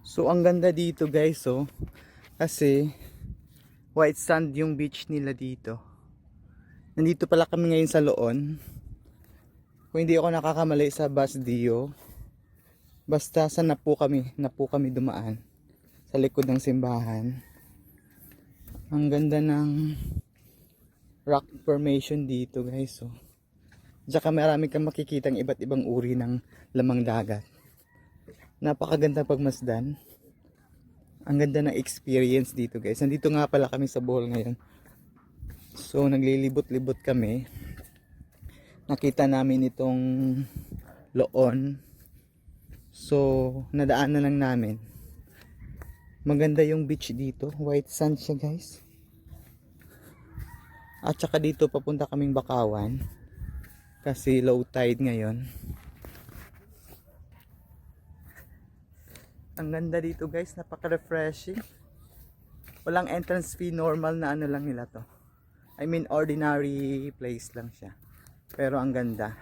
So ang ganda dito guys, oh. Kasi white sand yung beach nila dito. Nandito pala kami ngayon sa Loon. Kung hindi ako nakakamali sa Basdio. Basta sa napo kami dumaan. Sa likod ng simbahan. Ang ganda ng rock formation dito guys, oh. Tsaka marami kang makikitang iba't ibang uri ng lamang dagat. Napakaganda pagmasdan. Ang ganda ng experience dito guys. Nandito nga pala kami sa Bohol ngayon. So naglilibot-libot kami. Nakita namin itong Loon. So nadaan na lang namin. Maganda yung beach dito. White sand siya guys. At saka dito papunta kaming Bakawan. Kasi low tide ngayon. Ang ganda dito guys, napaka-refreshing. Walang entrance fee, normal na ano lang nila to. I mean ordinary place lang siya. Pero ang ganda.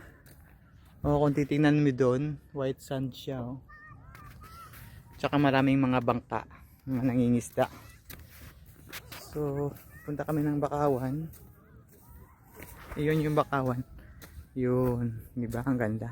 Oh, kung titingnan mo doon, white sand siya, oh. Tsaka maraming mga bangka, mga nangingisda. So, punta kami ng Bakawan. Iyon yung Bakawan. Yun, di ba? Ang ganda.